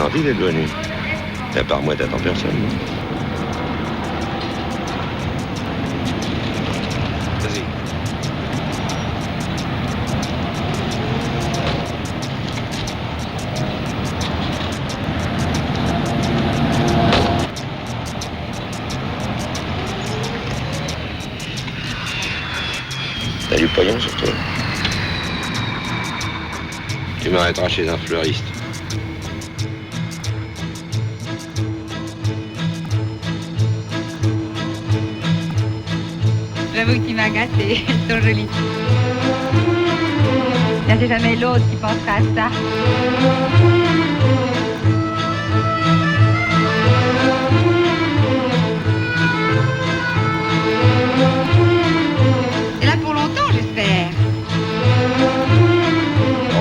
gentil d'être venu. À part moi, t'attends personne, non? Vas-y. T'as du pognon sur toi. Tu m'arrêteras chez un fleuriste. J'avoue que tu m'as gâté, elles sont jolies. Là, c'est jamais l'autre qui pensera à ça. Et là pour longtemps, j'espère.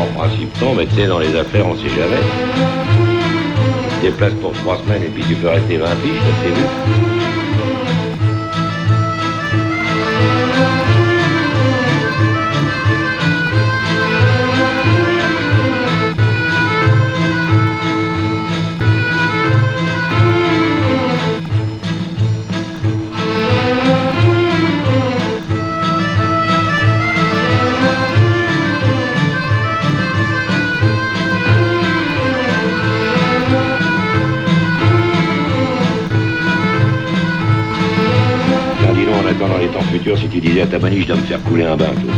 En principe, non, mais tu sais, dans les affaires, on sait jamais. Tu te déplaces pour 3 semaines et puis tu peux rester 20 piges, ça c'est vu. Dans les temps futurs, si tu disais à ta maniche de me faire couler un bain, toi.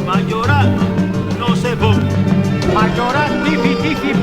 Mayoral, no se bon. a llorar, tifi, tifi,